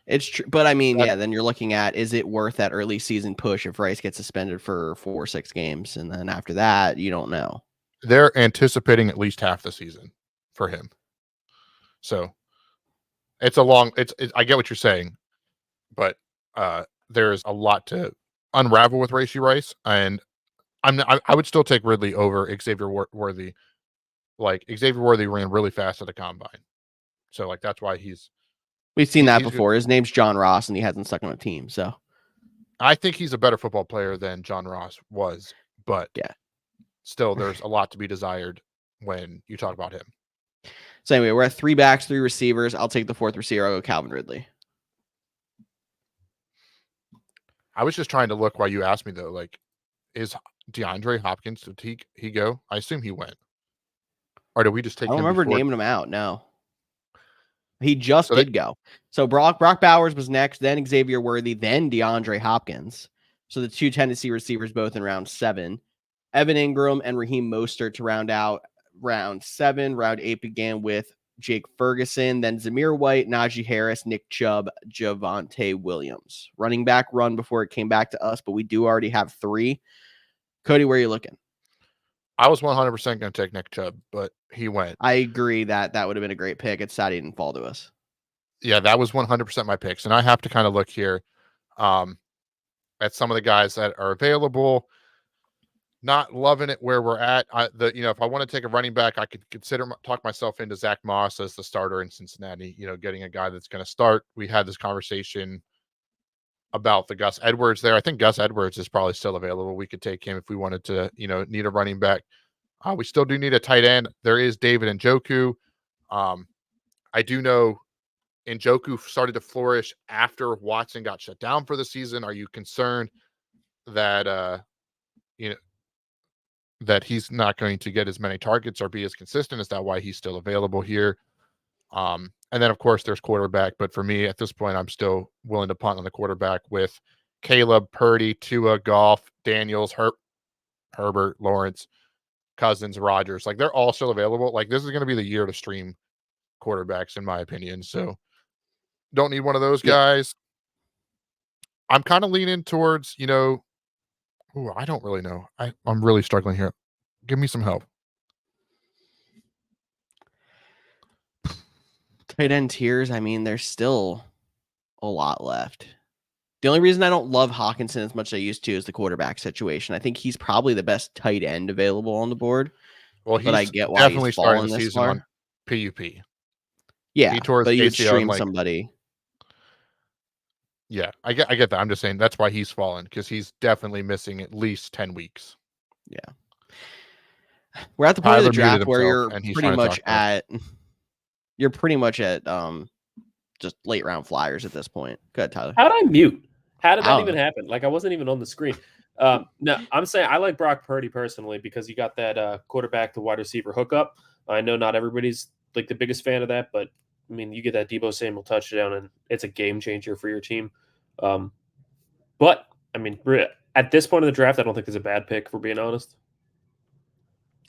it's true. But I mean, yeah, then you're looking at, is it worth that early season push if Rice gets suspended for 4 or 6 games? And then after that, you don't know. They're anticipating at least half the season for him. So it's a long, I get what you're saying, but there's a lot to unravel with Rashee Rice, and I would still take Ridley over Xavier Worthy. Like, Xavier Worthy ran really fast at the combine, so like that's why we've seen that before. His name's John Ross, and he hasn't stuck on a team. So I think he's a better football player than John Ross was, but yeah, still there's a lot to be desired when you talk about him. So anyway, we're at 3 backs, 3 receivers. I'll take the 4th receiver. I'll go Calvin Ridley. I was just trying to look while you asked me though, like, is DeAndre Hopkins, did he go? I assume he went. Or did we just take him? I don't remember naming him out. No. He just did go. So Brock Bowers was next, then Xavier Worthy, then DeAndre Hopkins. So the 2 Tennessee receivers both in round 7. Evan Ingram and Raheem Mostert to round out round 7. Round 8 began with Jake Ferguson, then Zamir White, Najee Harris, Nick Chubb, Javonte Williams. Running back run before it came back to us, but we do already have 3. Cody, where are you looking? I was 100% going to take Nick Chubb, but he went. I agree that would have been a great pick. It's sad he didn't fall to us. Yeah, that was 100% my picks. And I have to kind of look here at some of the guys that are available. Not loving it where we're at. If I want to take a running back, I could talk myself into Zach Moss as the starter in Cincinnati, getting a guy that's going to start. We had this conversation about the Gus Edwards there. I think Gus Edwards is probably still available. We could take him if we wanted to, need a running back. We still do need a tight end. There is David Njoku. I do know Njoku started to flourish after Watson got shut down for the season. Are you concerned that, that he's not going to get as many targets or be as consistent? Is that why he's still available here? And then, of course, there's quarterback. But for me, at this point, I'm still willing to punt on the quarterback with Caleb, Purdy, Tua, Goff, Daniels, Herbert, Lawrence, Cousins, Rodgers. Like, they're all still available. Like, this is going to be the year to stream quarterbacks, in my opinion. So don't need one of those guys. I'm kind of leaning towards, I don't really know. I'm really struggling here. Give me some help. Tight end tiers, I mean, there's still a lot left. The only reason I don't love Hawkinson as much as I used to is the quarterback situation. I think he's probably the best tight end available on the board. Well, but I get why definitely he's starting the this season far. on PUP. Yeah, but you'd ACL stream somebody. Yeah, I get that. I'm just saying that's why he's fallen, because he's definitely missing at least 10 weeks. Yeah. We're at the point of the draft where you're pretty much at just late round flyers at this point. Go ahead, Tyler. How did I mute? How did that even happen? Like, I wasn't even on the screen. No, I'm saying I like Brock Purdy personally because you got that quarterback to wide receiver hookup. I know not everybody's like the biggest fan of that, but I mean, you get that Deebo Samuel touchdown and it's a game changer for your team. But I mean, at this point in the draft, I don't think it's a bad pick, for being honest.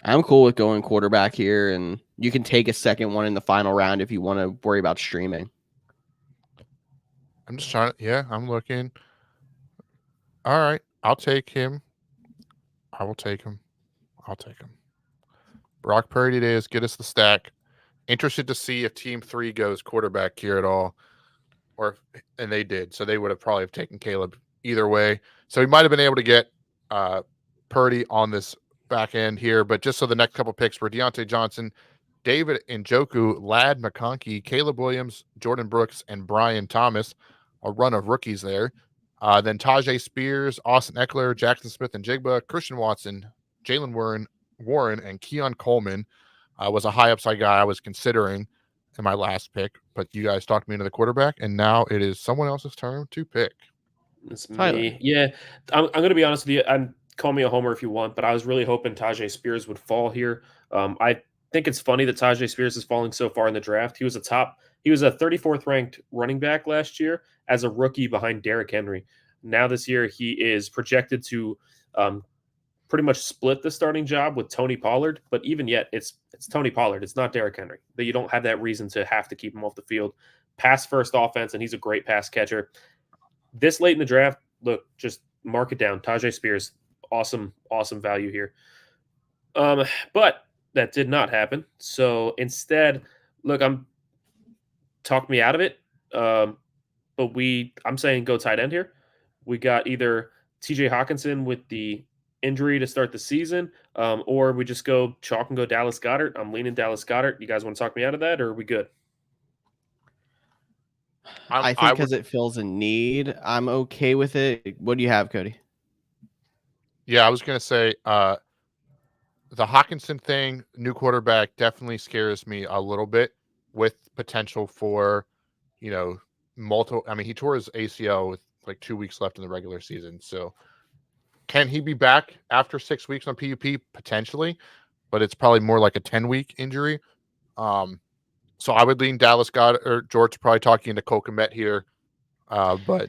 I'm cool with going quarterback here, and you can take a second one in the final round if you want to worry about streaming. I'm just trying to, I'm looking. All right, I'll take him. I will take him. I'll take him. Brock Purdy it is. Get us the stack. Interested to see if Team 3 goes quarterback here at all. And they did. So they would have probably taken Caleb either way. So he might have been able to get Purdy on this back end here. But just so the next couple picks were Deontay Johnson, David Njoku, Ladd McConkey, Caleb Williams, Jordan Brooks, and Brian Thomas. A run of rookies there. Then Tajay Spears, Austin Eckler, Jackson Smith and Jigba, Christian Watson, Jalen Warren, and Keon Coleman was a high upside guy I was considering in my last pick, but you guys talked me into the quarterback, and now it is someone else's turn to pick. It's Tyler. me. Yeah, I'm going to be honest with you. Call me a homer if you want, but I was really hoping Tajay Spears would fall here. I think it's funny that Tajay Spears is falling so far in the draft. He was a 34th ranked running back last year as a rookie behind Derrick Henry. Now this year he is projected to pretty much split the starting job with Tony Pollard, but even yet it's Tony Pollard. It's not Derrick Henry. But you don't have that reason to have to keep him off the field. Pass first offense, and he's a great pass catcher. This late in the draft, look, just mark it down. Tajay Spears, awesome value here. But that did not happen. So instead, look, talk me out of it. But I'm saying go tight end here. We got either TJ Hawkinson with the injury to start the season, or we just go chalk and go Dallas Goedert. I'm leaning Dallas Goedert. You guys want to talk me out of that, or are we good? I think because it fills a need, I'm okay with it. What do you have, Cody? Yeah, I was going to say the Hawkinson thing, new quarterback, definitely scares me a little bit with potential for, multiple. I mean, he tore his ACL with like 2 weeks left in the regular season. So can he be back after 6 weeks on PUP? Potentially, but it's probably more like a 10-week injury. So I would lean Dallas Goedert, or George probably talking into Cole Kmet here. But probably.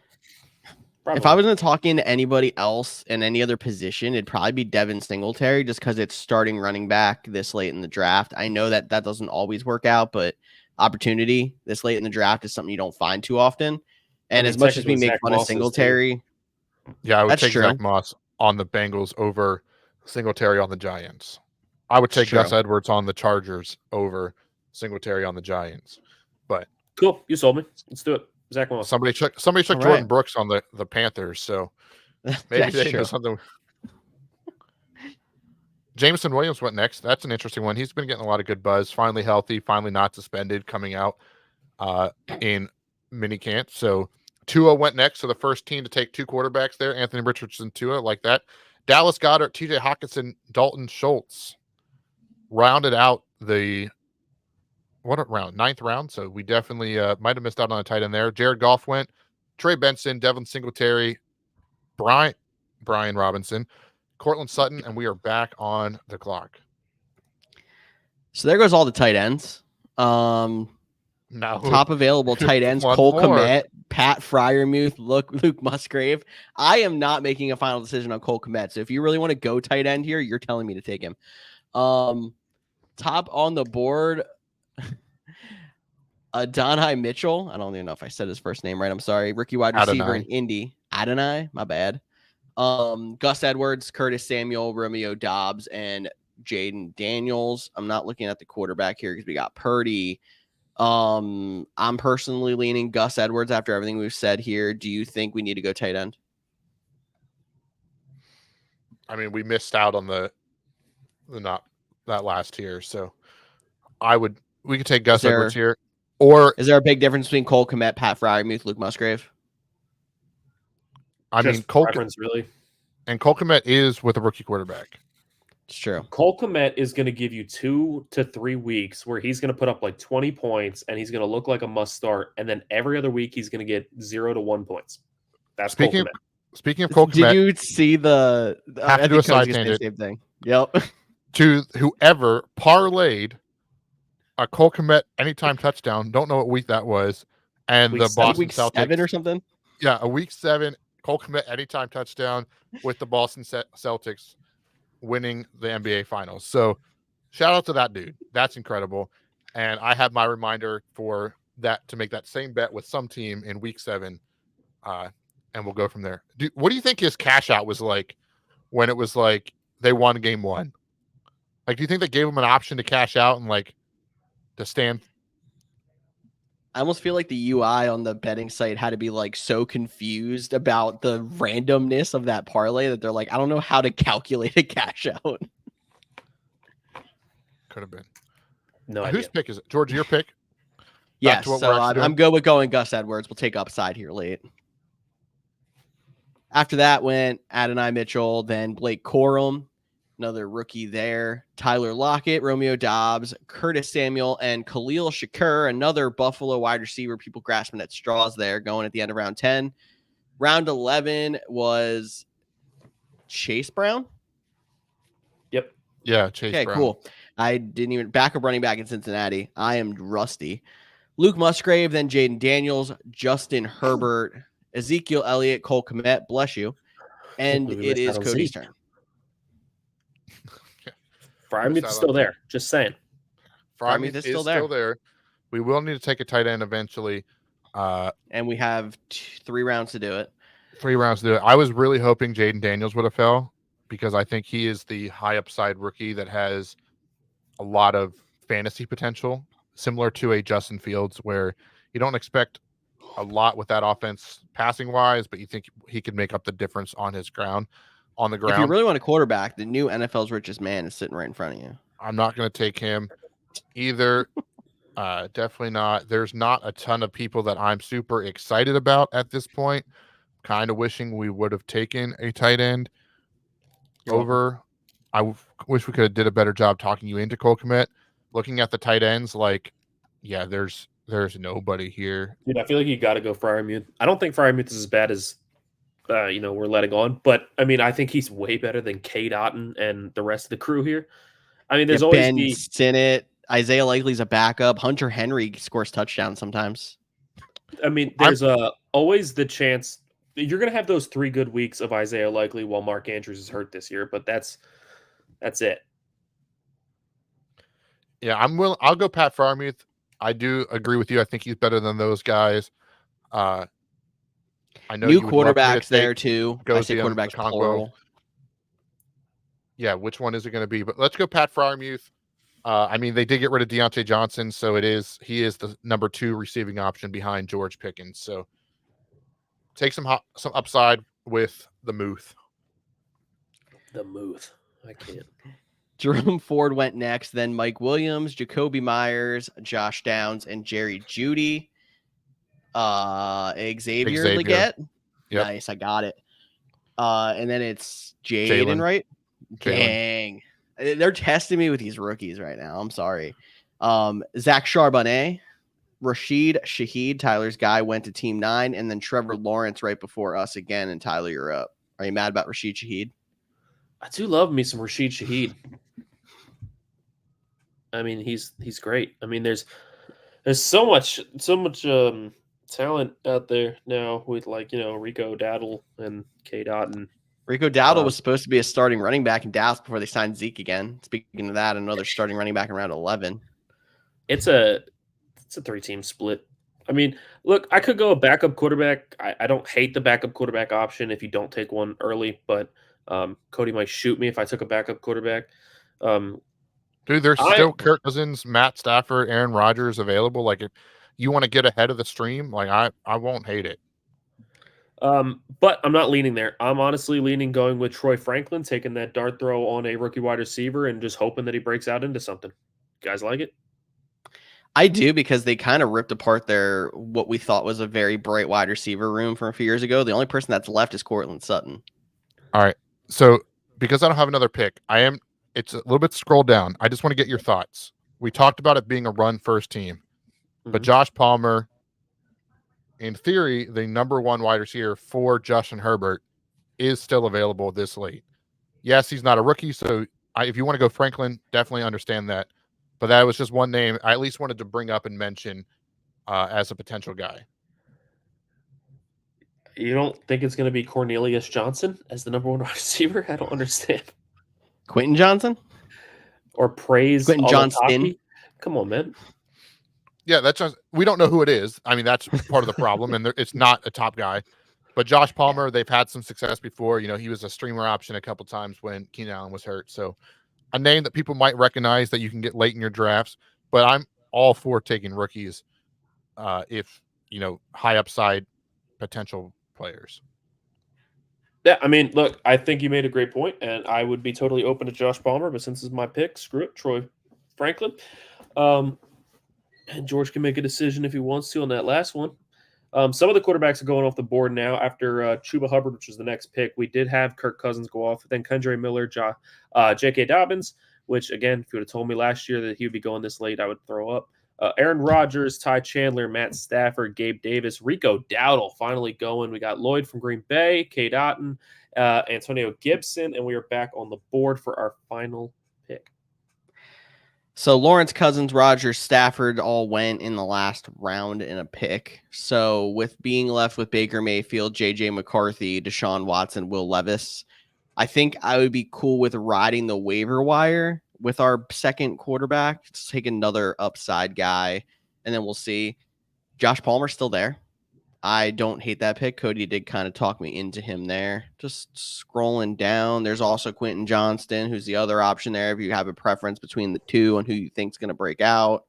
If I wasn't talking to anybody else in any other position, it'd probably be Devin Singletary, just because it's starting running back this late in the draft. I know that doesn't always work out, but opportunity this late in the draft is something you don't find too often. And as much as we make fun of Singletary, yeah, I would take Zach Moss on the Bengals over Singletary on the Giants. I would take Gus Edwards on the Chargers over Singletary on the Giants. But cool, you sold me. Let's do it. Zach Moss. Somebody took Jordan Brooks on the Panthers, so maybe they know something. Jameson Williams went next. That's an interesting one. He's been getting a lot of good buzz. Finally healthy, finally not suspended, coming out in minicamp. So Tua went next. So the first team to take two quarterbacks there, Anthony Richardson, Tua, like that. Dallas Goedert, TJ Hawkinson, Dalton Schultz rounded out the ninth round. So we definitely might have missed out on a tight end there. Jared Goff went, Trey Benson, Devin Singletary, Brian Robinson, Cortland Sutton, and we are back on the clock. So there goes all the tight ends. Now, top available tight ends: Cole Kmet, Pat Freiermuth, Luke Musgrave. I am not making a final decision on Cole Kmet. So if you really want to go tight end here, you're telling me to take him. Top on the board, Adonai Mitchell. I don't even know if I said his first name right. I'm sorry. Rookie wide receiver in Indy. Adonai, my bad. Gus Edwards, Curtis Samuel, Romeo Dobbs, and Jaden Daniels. I'm not looking at the quarterback here because we got Purdy. I'm personally leaning Gus Edwards after everything we've said here. Do you think we need to go tight end? I mean, we missed out on the not that last tier, so we could take Gus Edwards here. Or is there a big difference between Cole Kmet, Pat Freiermuth, Luke Musgrave? I mean, Cole really. And Cole Kmet is with a rookie quarterback. It's true. Cole Kmet is going to give you 2 to 3 weeks where he's going to put up like 20 points and he's going to look like a must start. And then every other week he's going to get 0 to 1 points. That's Cole Kmet. Speaking of Cole Kmet, did you see the have to do a side tangent? Same thing. Yep. To whoever parlayed a Cole Kmet anytime touchdown, don't know what week that was, and the Boston Celtics 7 or something. Yeah, a week 7 Cole Kmet anytime touchdown with the Boston Celtics winning the NBA Finals. So shout out to that dude. That's incredible. And I have my reminder for that to make that same bet with some team in week 7. And we'll go from there. What do you think his cash out was like when it was like they won game 1? Like, do you think they gave him an option to cash out and like to stand? I almost feel like the UI on the betting site had to be like so confused about the randomness of that parlay that they're like, I don't know how to calculate a cash out. Could have been. No Whose pick is it? George, your pick? Yes. So I'm good with going Gus Edwards. We'll take upside here late. After that went Adonai Mitchell, then Blake Corum, another rookie there. Tyler Lockett, Romeo Dobbs, Curtis Samuel, and Khalil Shakur, another Buffalo wide receiver. People grasping at straws there, going at the end of round 10. Round 11 was Chase Brown. Yep. Yeah, Chase Okay, Brown. cool. I didn't even backup running back in Cincinnati. I am rusty. Luke Musgrave, then Jaden Daniels, Justin Herbert, Ezekiel Elliott, Cole Kmet, bless you. And believe we it missed out is on Cody's Zeke. turn. Fryermuth is still there. Just saying. Freiermuth is still there. We will need to take a tight end eventually. And we have 3 rounds to do it. 3 rounds to do it. I was really hoping Jaden Daniels would have fell because I think he is the high upside rookie that has a lot of fantasy potential, similar to a Justin Fields, where you don't expect a lot with that offense passing wise, but you think he could make up the difference on the ground. If you really want a quarterback, the new NFL's richest man is sitting right in front of you. I'm not going to take him either. Definitely not. There's not a ton of people that I'm super excited about at this point. Kind of wishing we would have taken a tight end over. I wish we could have did a better job talking you into Cole Kmet. Looking at the tight ends, yeah, there's nobody here. Dude, I feel like you got to go Freiermuth. I don't think Freiermuth is as bad as we're letting on, but I mean, I think he's way better than K. Dotton and the rest of the crew here. I mean, there's always Ben Sinnott, Isaiah Likely's a backup. Hunter Henry scores touchdowns sometimes. I mean, there's always the chance you're going to have those 3 good weeks of Isaiah Likely while Mark Andrews is hurt this year, but that's it. Yeah, I'll go Pat Freiermuth. I do agree with you. I think he's better than those guys. I know new quarterbacks there too. I say quarterbacks plural. Yeah, which one is it going to be? But let's go Pat Freiermuth. I mean, they did get rid of Deontay Johnson, so he is the number 2 receiving option behind George Pickens. So take some upside with the Muth. The Muth. I can't. Jerome Ford went next, then Mike Williams, Jacoby Myers, Josh Downs, and Jerry Jeudy. Xavier Leggett. Yep. Nice, I got it. And then it's Jaden, right? Dang. They're testing me with these rookies right now. I'm sorry. Zach Charbonnet, Rashid Shaheed, Tyler's guy, went to Team 9, and then Trevor Lawrence right before us again, and Tyler, you're up. Are you mad about Rashid Shaheed? I do love me some Rashid Shaheed. I mean, he's great. I mean, there's so much talent out there now with Rico Dowdle and K. Dotton. Rico Dowdle was supposed to be a starting running back in Dallas before they signed Zeke again. Speaking of that, another starting running back in round 11. It's a 3-team split. I mean, look, I could go a backup quarterback. I don't hate the backup quarterback option if you don't take one early, but Cody might shoot me if I took a backup quarterback. Dude, there's still Kirk Cousins, Matt Stafford, Aaron Rodgers available. Like, if you want to get ahead of the stream, like I won't hate it. But I'm not leaning there. I'm honestly going with Troy Franklin, taking that dart throw on a rookie wide receiver and just hoping that he breaks out into something. You guys like it? I do, because they kind of ripped apart what we thought was a very bright wide receiver room from a few years ago. The only person that's left is Cortland Sutton. All right. So because I don't have another pick, it's a little bit scrolled down. I just want to get your thoughts. We talked about it being a run first team, but Josh Palmer, in theory, the number 1 wide receiver for Justin Herbert, is still available this late. Yes, he's not a rookie, so if you want to go Franklin, definitely understand that. But that was just one name I at least wanted to bring up and mention as a potential guy. You don't think it's going to be Cornelius Johnson as the number 1 wide receiver? I don't understand. Quentin Johnson? Or praise Quentin Johnston? Come on, man. Yeah, we don't know who it is. I mean, that's part of the problem, and it's not a top guy. But Josh Palmer, they've had some success before. He was a streamer option a couple times when Keenan Allen was hurt. So a name that people might recognize that you can get late in your drafts. But I'm all for taking rookies if, high upside potential players. Yeah, I mean, look, I think you made a great point, and I would be totally open to Josh Palmer, but since it's my pick, screw it, Troy Franklin. And George can make a decision if he wants to on that last one. Some of the quarterbacks are going off the board now after Chuba Hubbard, which was the next pick. We did have Kirk Cousins go off, then Kendre Miller, J.K. Dobbins, which, again, if you would have told me last year that he would be going this late, I would throw up. Aaron Rodgers, Ty Chandler, Matt Stafford, Gabe Davis, Rico Dowdle finally going. We got Lloyd from Green Bay, Cade Otton, Antonio Gibson, and we are back on the board for our final pick. So Lawrence, Cousins, Rodgers, Stafford all went in the last round in a pick. So with being left with Baker Mayfield, J.J. McCarthy, Deshaun Watson, Will Levis, I think I would be cool with riding the waiver wire with our second quarterback. Just take another upside guy, and then we'll see. Josh Palmer's still there. I don't hate that pick. Cody did kind of talk me into him there. Just scrolling down, there's also Quentin Johnston, who's the other option there if you have a preference between the two and who you think is going to break out.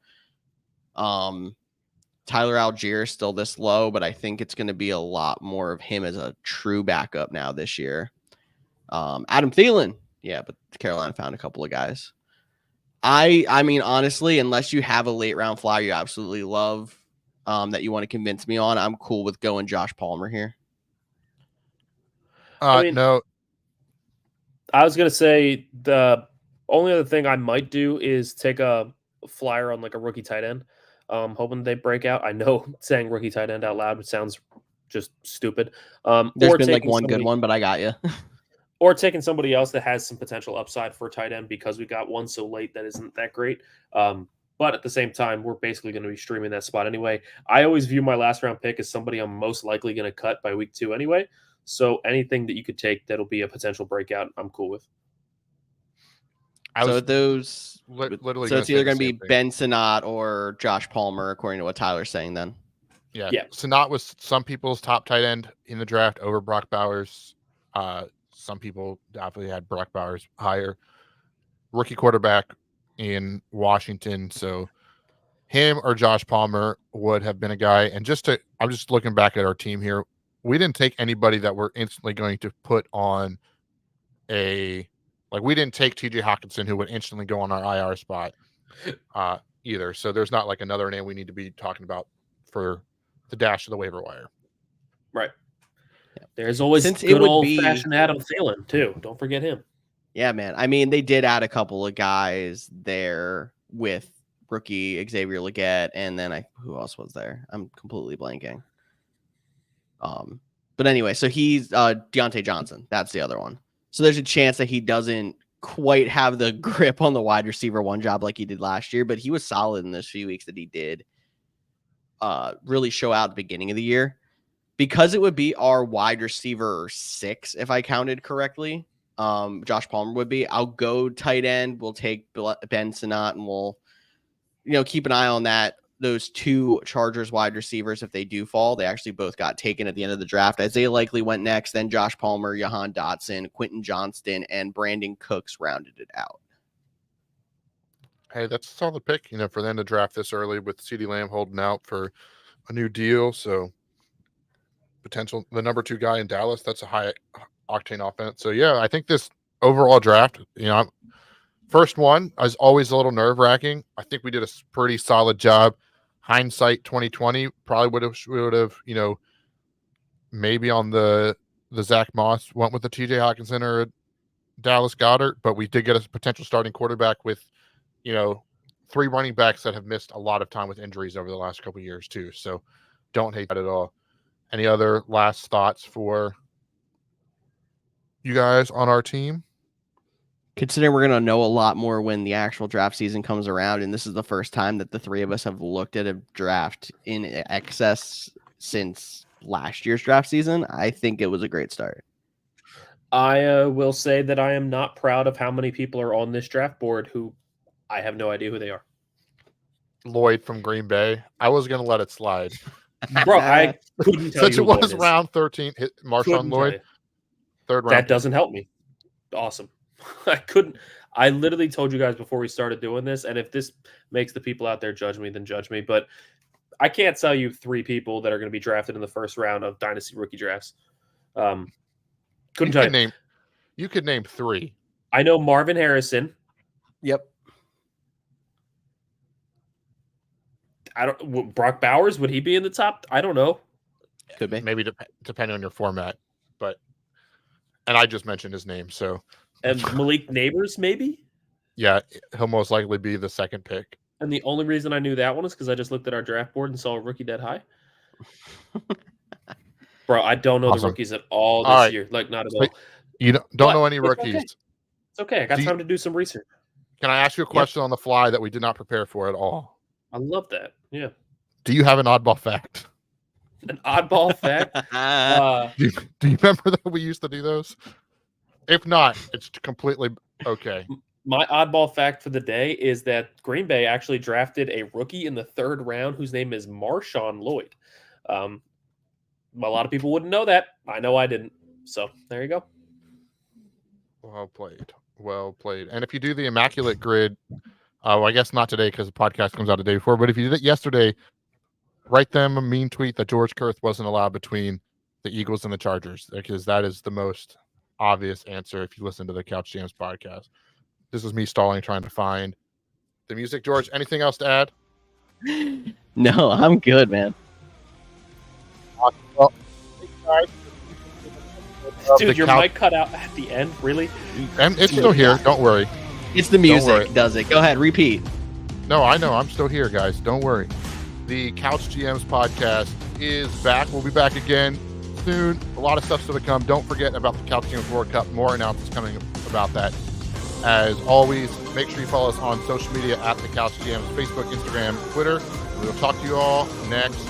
Tyler Algier is still this low, but I think it's going to be a lot more of him as a true backup now this year. Adam Thielen, yeah, but Carolina found a couple of guys. I mean, honestly, unless you have a late round flyer you absolutely love, that you want to convince me on, I'm cool with going Josh Palmer here. No. I was going to say the only other thing I might do is take a flyer on like a rookie tight end, hoping they break out. I know saying rookie tight end out loud sounds just stupid. There's been like one good one, but I got you. Or taking somebody else that has some potential upside for tight end because we got one so late that isn't that great. But at the same time, we're basically going to be streaming that spot anyway. I always view my last round pick as somebody I'm most likely going to cut by week 2 anyway. So anything that you could take that'll be a potential breakout, I'm cool with. So it's either going to be Ben Sinnott or Josh Palmer, according to what Tyler's saying then. Yeah. Sinnott was some people's top tight end in the draft over Brock Bowers. Some people definitely had Brock Bowers higher. Rookie quarterback in Washington. So him or Josh Palmer would have been a guy. And I'm just looking back at our team here. We didn't take anybody that we're instantly going to put on we didn't take TJ Hawkinson, who would instantly go on our IR spot either. So there's not like another name we need to be talking about for the dash of the waiver wire. Right. Yeah. There's always good old-fashioned Adam Thielen, too. Don't forget him. Yeah, man. I mean, they did add a couple of guys there with rookie Xavier Legette, and then who else was there? I'm completely blanking. But anyway, so he's Deontay Johnson. That's the other one. So there's a chance that he doesn't quite have the grip on the wide receiver one job like he did last year, but he was solid in those few weeks that he did really show out at the beginning of the year. Because it would be our wide receiver 6, if I counted correctly, Josh Palmer would be. I'll go tight end. We'll take Ben Sinnott, and we'll keep an eye on those 2 Chargers wide receivers. If they do fall, they actually both got taken at the end of the draft. Isaiah Likely went next, then Josh Palmer, Jahan Dotson, Quentin Johnston, and Brandon Cooks rounded it out. Hey, that's a solid pick, for them to draft this early with CeeDee Lamb holding out for a new deal. So the number 2 guy in Dallas, that's a high octane offense. So yeah, I think this overall draft, first one is always a little nerve wracking. I think we did a pretty solid job. Hindsight 2020 probably would have, maybe on the Zach Moss went with the TJ Hawkinson or Dallas Goedert, but we did get a potential starting quarterback with, 3 running backs that have missed a lot of time with injuries over the last couple of years too. So don't hate that at all. Any other last thoughts for you guys on our team? Considering we're going to know a lot more when the actual draft season comes around, and this is the first time that the 3 of us have looked at a draft in excess since last year's draft season, I think it was a great start. I will say that I am not proud of how many people are on this draft board who I have no idea who they are. Lloyd from Green Bay. I was going to let it slide. Bro, I couldn't tell Since you it was round 13, Marshawn Lloyd, 3rd round. That doesn't help me. Awesome. I literally told you guys before we started doing this, and if this makes the people out there judge me, then judge me. But I can't tell you 3 people that are going to be drafted in the first round of Dynasty rookie drafts. Couldn't tell you. You could name 3. I know Marvin Harrison. Yep. Brock Bowers, would he be in the top? I don't know. Could be. Maybe depending on your format, and I just mentioned his name, so. And Malik Neighbors, maybe? Yeah, he'll most likely be the second pick. And the only reason I knew that one is because I just looked at our draft board and saw a rookie dead high. Bro, I don't know the rookies at all this year. Like, not at all. You don't know any rookies. Okay. It's okay. I got time to do some research. Can I ask you a question on the fly that we did not prepare for at all? I love that. Yeah. Do you have an oddball fact? An oddball fact? Do you remember that we used to do those? If not, it's completely okay. My oddball fact for the day is that Green Bay actually drafted a rookie in the 3rd round whose name is Marshawn Lloyd. A lot of people wouldn't know that. I know I didn't. So there you go. Well played. Well played. And if you do the Immaculate Grid, I guess not today because the podcast comes out the day before, but if you did it yesterday, write them a mean tweet that George Kerth wasn't allowed between the Eagles and the Chargers, because that is the most obvious answer if you listen to the Couch Jams podcast. This is me stalling, trying to find the music. George, anything else to add? No, I'm good, man. Well, dude, your mic cut out at the end, really? And it's still here. Don't worry. It's the music, does it? Go ahead, repeat. No, I know. I'm still here, guys. Don't worry. The Couch GMs podcast is back. We'll be back again soon. A lot of stuff still to come. Don't forget about the Couch GMs World Cup. More announcements coming about that. As always, make sure you follow us on social media at the Couch GMs, Facebook, Instagram, Twitter. We will talk to you all next